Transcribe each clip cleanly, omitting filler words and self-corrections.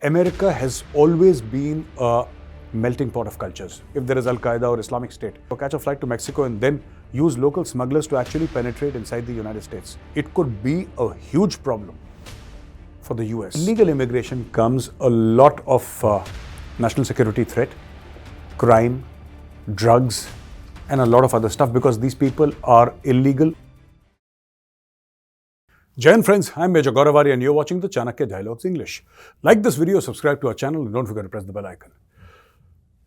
America has always been a melting pot of cultures. If there is Al-Qaeda or Islamic State, or catch a flight to Mexico and then use local smugglers to actually penetrate inside the United States, it could be a huge problem for the US. Illegal immigration comes a lot of national security threat, crime, drugs, and a lot of other stuff because these people are illegal. Jai Hind friends, I'm Major Gaurav Arya and you're watching the CHANAKYA Dialogues English. Like this video, subscribe to our channel and don't forget to press the bell icon.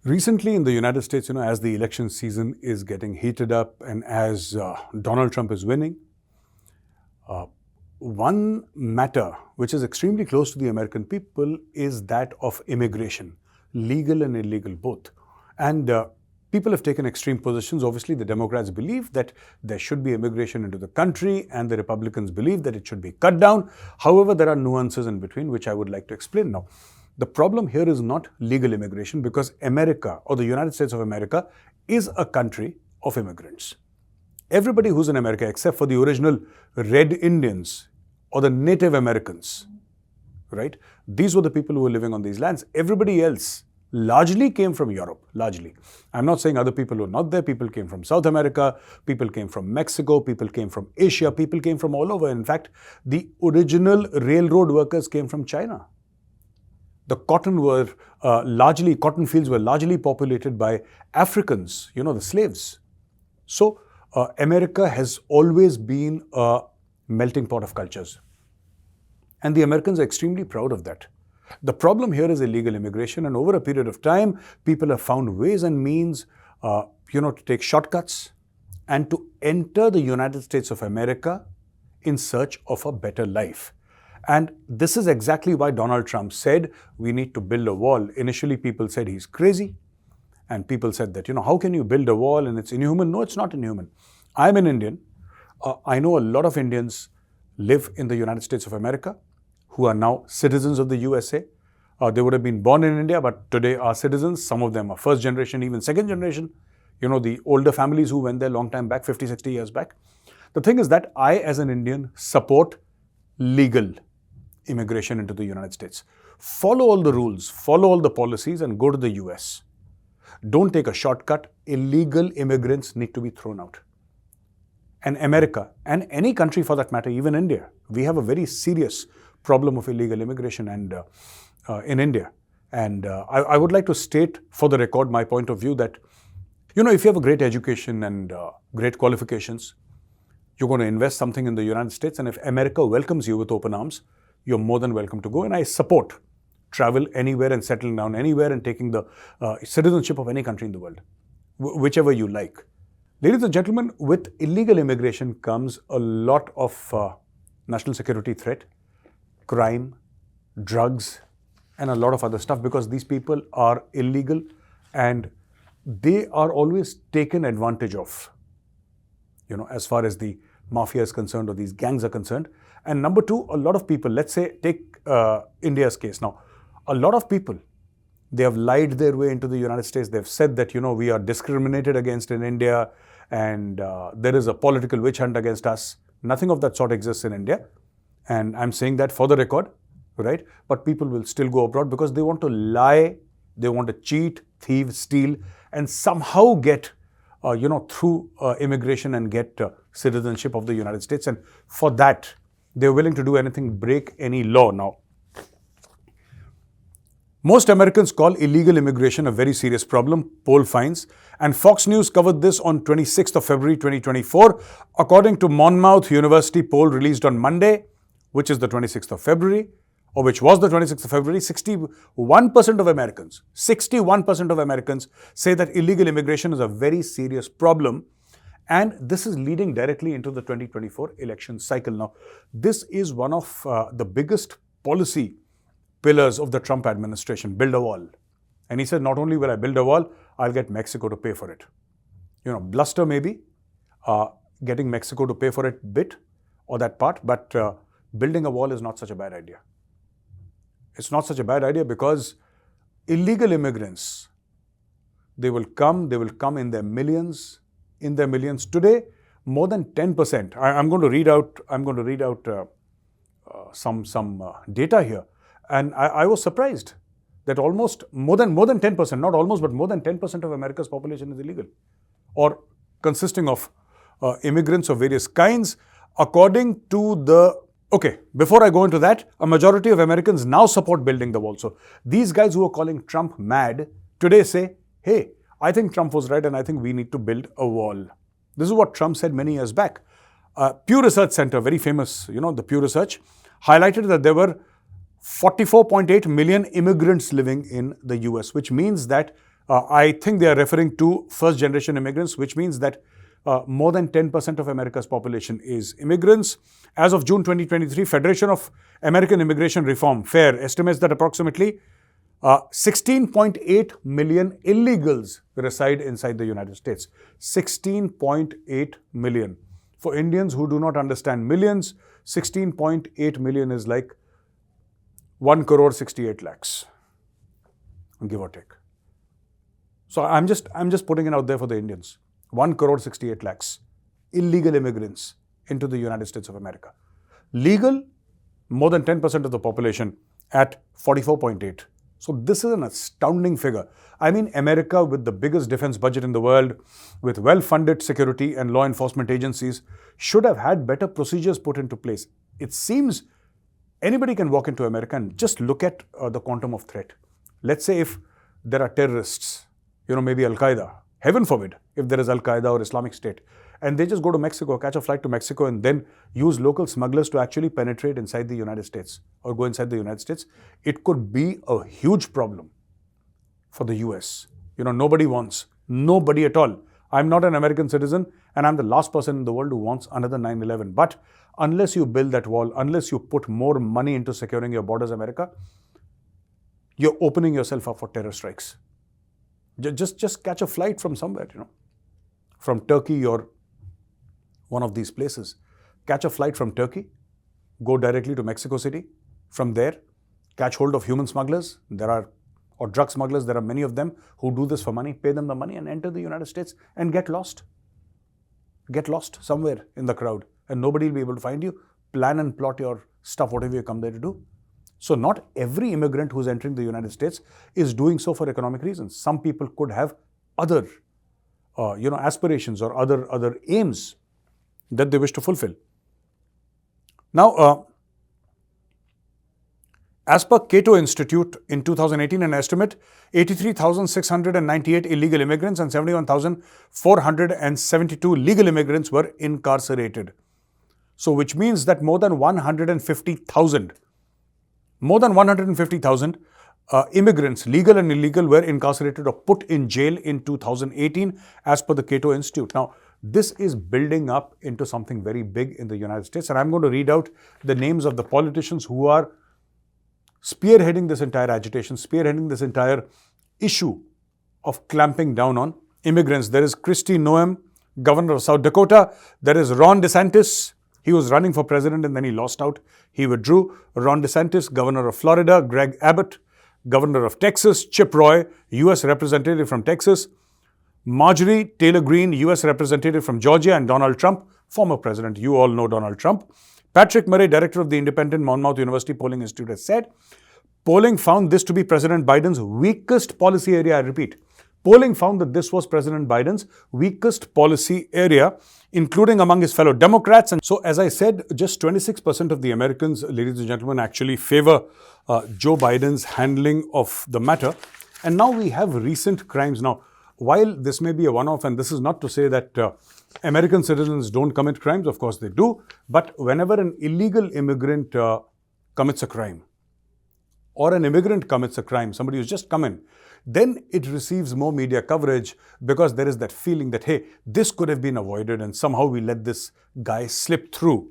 Recently in the United States, as the election season is getting heated up and as Donald Trump is winning, one matter which is extremely close to the American people is that of immigration, legal and illegal both. And people have taken extreme positions. Obviously, the Democrats believe that there should be immigration into the country and the Republicans believe that it should be cut down. However, there are nuances in between which I would like to explain now. The problem here is not legal immigration because America or the United States of America is a country of immigrants. Everybody who's in America except for the original Red Indians or the Native Americans, right? These were the people who were living on these lands. Everybody else largely came from Europe, largely. I'm not saying other people were not there. People came from South America, people came from Mexico, people came from Asia, people came from all over. In fact, the original railroad workers came from China. The cotton fields were largely populated by Africans, the slaves. So America has always been a melting pot of cultures. And the Americans are extremely proud of that. The problem here is illegal immigration, and over a period of time, people have found ways and means, to take shortcuts and to enter the United States of America in search of a better life. And this is exactly why Donald Trump said we need to build a wall. Initially, people said he's crazy, and people said that, how can you build a wall and it's inhuman? No, it's not inhuman. I'm an Indian. I know a lot of Indians live in the United States of America who are now citizens of the USA. They would have been born in India, but today are citizens. Some of them are first generation, even second generation. The older families who went there long time back, 50, 60 years back. The thing is that I, as an Indian, support legal immigration into the United States. Follow all the rules, follow all the policies and go to the US. Don't take a shortcut. Illegal immigrants need to be thrown out. And America, and any country for that matter, even India, we have a very serious problem of illegal immigration and in India. And I would like to state for the record my point of view that, if you have a great education and great qualifications, you're going to invest something in the United States. And if America welcomes you with open arms, you're more than welcome to go. And I support travel anywhere and settling down anywhere and taking the citizenship of any country in the world, whichever you like. Ladies and gentlemen, with illegal immigration comes a lot of national security threat, crime, drugs, and a lot of other stuff because these people are illegal and they are always taken advantage of, as far as the mafia is concerned or these gangs are concerned. And number two, a lot of people, let's say, take India's case now. A lot of people, they have lied their way into the United States. They've said that, we are discriminated against in India and there is a political witch hunt against us. Nothing of that sort exists in India. And I'm saying that for the record, right? But people will still go abroad because they want to lie, they want to cheat, thieve, steal, and somehow get, through immigration and get citizenship of the United States. And for that, they're willing to do anything, break any law. Now, most Americans call illegal immigration a very serious problem, poll finds. And Fox News covered this on 26th of February 2024. According to Monmouth University poll released on Monday, which is the 26th of February, or which was the 26th of February, 61% of Americans say that illegal immigration is a very serious problem. And this is leading directly into the 2024 election cycle. Now, this is one of the biggest policy pillars of the Trump administration, build a wall. And he said, not only will I build a wall, I'll get Mexico to pay for it. Bluster maybe, getting Mexico to pay for it bit or that part, but building a wall is not such a bad idea. It's not such a bad idea because illegal immigrants, they will come in their millions. Today, more than 10%. I'm going to read out some data here. And I was surprised that almost more than 10%, not almost, but more than 10% of America's population is illegal or consisting of immigrants of various kinds. According to the, okay, before I go into that, a majority of Americans now support building the wall. So these guys who are calling Trump mad today say, hey, I think Trump was right and I think we need to build a wall. This is what Trump said many years back. Pew Research Center, very famous, the Pew Research, highlighted that there were 44.8 million immigrants living in the US, which means that I think they are referring to first-generation immigrants, which means that more than 10% of America's population is immigrants. As of June 2023, Federation of American Immigration Reform, FAIR, estimates that approximately 16.8 million illegals reside inside the United States. 16.8 million. For Indians who do not understand millions, 16.8 million is like 1 crore 68 lakhs, give or take. So I'm just putting it out there for the Indians. 1 crore 68 lakhs illegal immigrants into the United States of America. Legal, more than 10% of the population at 44.8. So this is an astounding figure. I mean, America, with the biggest defense budget in the world, with well-funded security and law enforcement agencies, should have had better procedures put into place. It seems anybody can walk into America and just look at the quantum of threat. Let's say if there are terrorists, maybe Al-Qaeda, heaven forbid, if there is Al-Qaeda or Islamic State, and they just go to Mexico, catch a flight to Mexico, and then use local smugglers to actually penetrate inside the United States or go inside the United States, it could be a huge problem for the US. Nobody wants, nobody at all. I'm not an American citizen, and I'm the last person in the world who wants another 9/11. But unless you build that wall, unless you put more money into securing your borders, America, you're opening yourself up for terror strikes. Just catch a flight from somewhere, from Turkey or one of these places. Catch a flight from Turkey, go directly to Mexico City. From there, catch hold of human smugglers. Or drug smugglers, there are many of them who do this for money, pay them the money and enter the United States and get lost. Get lost somewhere in the crowd and nobody will be able to find you. Plan and plot your stuff, whatever you come there to do. So not every immigrant who's entering the United States is doing so for economic reasons. Some people could have other, aspirations or other aims that they wish to fulfill. Now, as per Cato Institute in 2018, an estimate 83,698 illegal immigrants and 71,472 legal immigrants were incarcerated. So which means that more than 150,000 immigrants, legal and illegal, were incarcerated or put in jail in 2018 as per the Cato Institute. Now, this is building up into something very big in the United States, and I'm going to read out the names of the politicians who are spearheading this entire agitation, spearheading this entire issue of clamping down on immigrants. There is Kristi Noem, governor of South Dakota. There is Ron DeSantis. He was running for president and then he lost out. He withdrew. Ron DeSantis, governor of Florida. Greg Abbott, governor of Texas. Chip Roy, U.S. representative from Texas. Marjorie Taylor Greene, U.S. representative from Georgia. And Donald Trump, former president. You all know Donald Trump. Patrick Murray, director of the independent Monmouth University Polling Institute, has said, polling found this to be President Biden's weakest policy area. I repeat, polling found that this was President Biden's weakest policy area, including among his fellow Democrats. And so, as I said, just 26% of the Americans, ladies and gentlemen, actually favor Joe Biden's handling of the matter. And now we have recent crimes. Now, while this may be a one-off, and this is not to say that American citizens don't commit crimes, of course they do, but whenever an illegal immigrant commits a crime, or an immigrant commits a crime, somebody who's just come in, then it receives more media coverage because there is that feeling that, hey, this could have been avoided and somehow we let this guy slip through.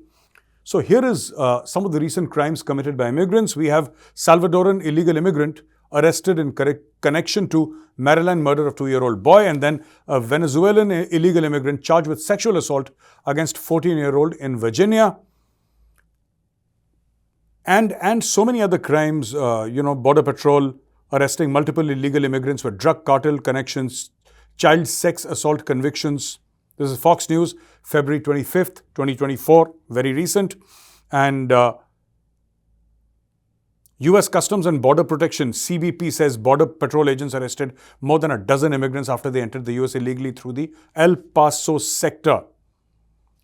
So here is some of the recent crimes committed by immigrants. We have Salvadoran illegal immigrant arrested in connection to Maryland murder of 2-year-old boy, and then a Venezuelan illegal immigrant charged with sexual assault against 14-year-old in Virginia. And so many other crimes, Border Patrol arresting multiple illegal immigrants with drug cartel connections, child sex assault convictions. This is Fox News, February 25th, 2024, very recent. And US Customs and Border Protection, CBP, says Border Patrol agents arrested more than a dozen immigrants after they entered the US illegally through the El Paso sector.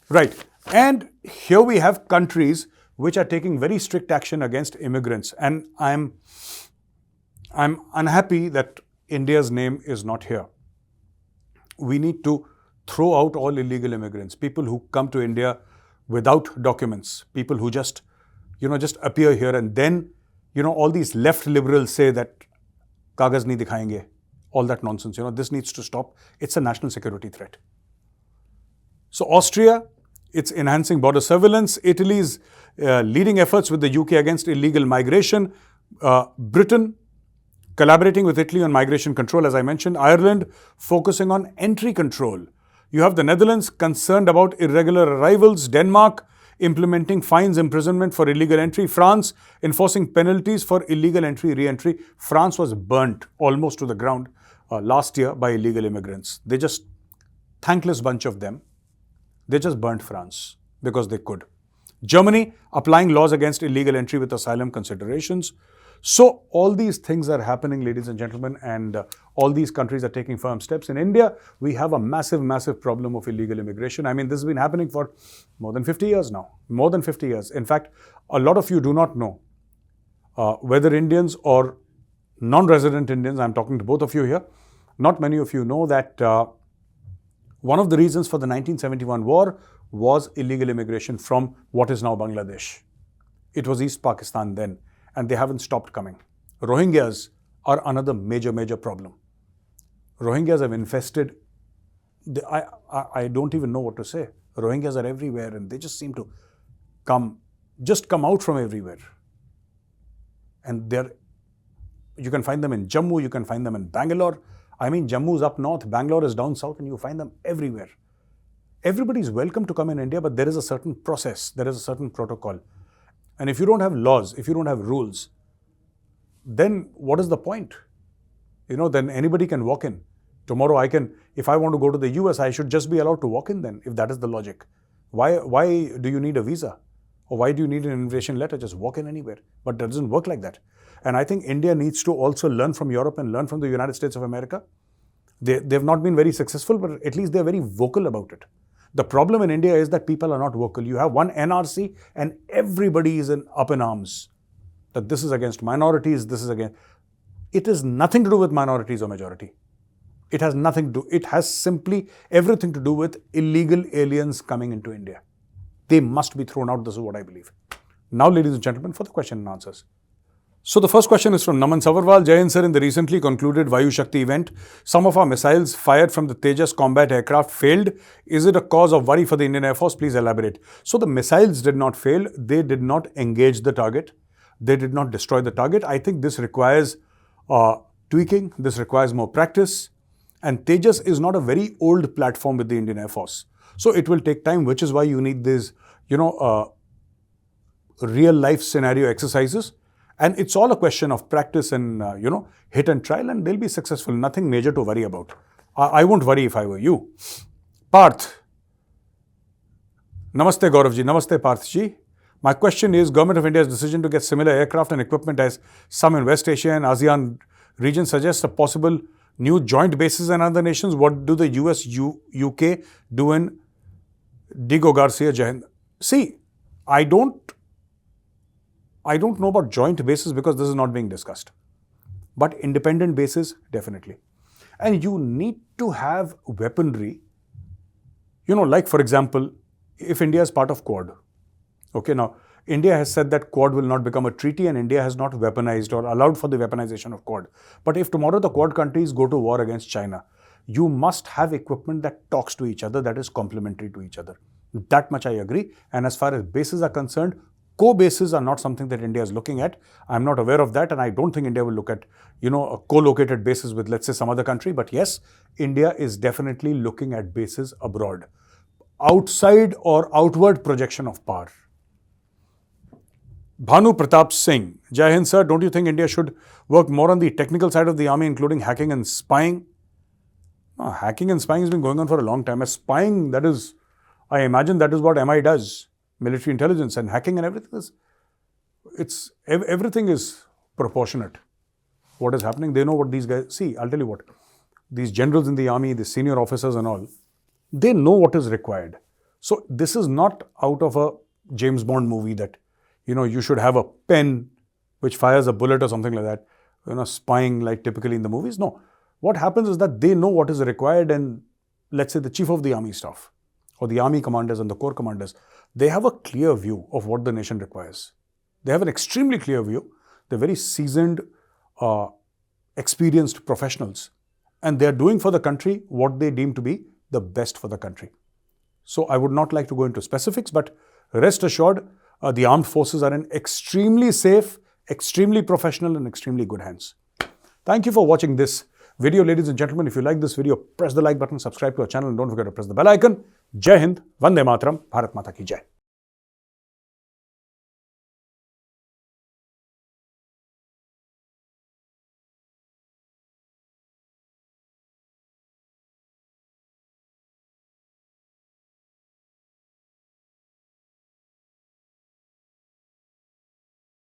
Right. And here we have countries which are taking very strict action against immigrants. And I'm unhappy that India's name is not here. We need to throw out all illegal immigrants, people who come to India without documents, people who just appear here, and then, all these left liberals say that kagaz nahi dikhayenge, all that nonsense. This needs to stop. It's a national security threat. So Austria, it's enhancing border surveillance. Italy's leading efforts with the UK against illegal migration. Britain collaborating with Italy on migration control, as I mentioned. Ireland focusing on entry control. You have the Netherlands concerned about irregular arrivals. Denmark implementing fines, imprisonment for illegal entry. France enforcing penalties for illegal entry, re-entry. France was burnt almost to the ground last year by illegal immigrants. They just, thankless bunch of them, they just burnt France because they could. Germany applying laws against illegal entry with asylum considerations. So all these things are happening, ladies and gentlemen, and all these countries are taking firm steps. In India, we have a massive, massive problem of illegal immigration. I mean, this has been happening for more than 50 years now. More than 50 years. In fact, a lot of you do not know, whether Indians or non-resident Indians, I'm talking to both of you here, not many of you know that one of the reasons for the 1971 war was illegal immigration from what is now Bangladesh. It was East Pakistan then, and they haven't stopped coming. Rohingyas are another major, major problem. Rohingyas have infested, I don't even know what to say. Rohingyas are everywhere, and they just seem to come out from everywhere. And you can find them in Jammu, you can find them in Bangalore. I mean, Jammu is up north, Bangalore is down south, and you find them everywhere. Everybody is welcome to come in India, but there is a certain process, there is a certain protocol. And if you don't have laws, if you don't have rules, then what is the point? Then anybody can walk in. Tomorrow if I want to go to the US, I should just be allowed to walk in then, if that is the logic. Why do you need a visa? Or why do you need an invitation letter? Just walk in anywhere. But that doesn't work like that. And I think India needs to also learn from Europe and learn from the United States of America. They've not been very successful, but at least they're very vocal about it. The problem in India is that people are not vocal. You have one NRC and everybody is up in arms. That this is against minorities, this is against... It has nothing to do with minorities or majority. It has nothing to do... It has simply everything to do with illegal aliens coming into India. They must be thrown out. This is what I believe. Now, ladies and gentlemen, for the question and answers. So the first question is from Naman Savarwal. Jai Hind sir, in the recently concluded Vayu Shakti event, some of our missiles fired from the Tejas combat aircraft failed. Is it a cause of worry for the Indian Air Force? Please elaborate. So the missiles did not fail. They did not engage the target. They did not destroy the target. I think this requires tweaking. This requires more practice. And Tejas is not a very old platform with the Indian Air Force. So it will take time, which is why you need these, real life scenario exercises. And it's all a question of practice and, hit and trial, and they'll be successful. Nothing major to worry about. I won't worry if I were you. Parth. Namaste, Gaurav ji. Namaste, Parth ji. My question is, Government of India's decision to get similar aircraft and equipment as some in West Asia and ASEAN region suggests a possible new joint bases in other nations. What do the US, UK do in Diego Garcia, Jai Hind? See, I don't know about joint bases because this is not being discussed. But independent bases, definitely. And you need to have weaponry. Like for example, if India is part of Quad. Okay, now India has said that Quad will not become a treaty and India has not weaponized or allowed for the weaponization of Quad. But if tomorrow the Quad countries go to war against China, you must have equipment that talks to each other, that is complementary to each other. That much I agree. And as far as bases are concerned, co-bases are not something that India is looking at. I'm not aware of that, and I don't think India will look at, a co-located bases with, let's say, some other country. But yes, India is definitely looking at bases abroad. Outside or outward projection of power. Bhanu Pratap Singh. Jai Hind sir, don't you think India should work more on the technical side of the army, including hacking and spying? No, hacking and spying has been going on for a long time. As spying, I imagine that is what MI does. Military intelligence and hacking and everything is proportionate. What is happening? They know what these guys see. I'll tell you what. These generals in the army, the senior officers and all, they know what is required. So this is not out of a James Bond movie that, you should have a pen which fires a bullet or something like that, spying like typically in the movies. No. What happens is that they know what is required, and let's say the chief of the army staff or the army commanders and the corps commanders, they have a clear view of what the nation requires. They have an extremely clear view. They're very seasoned, experienced professionals, and they're doing for the country what they deem to be the best for the country. So I would not like to go into specifics, but rest assured, the armed forces are in extremely safe, extremely professional and extremely good hands. Thank you for watching this video, ladies and gentlemen. If you like this video, press the like button, subscribe to our channel, and don't forget to press the bell icon. Jai Hind, Vande Mataram, Bharat Mata Ki Jai.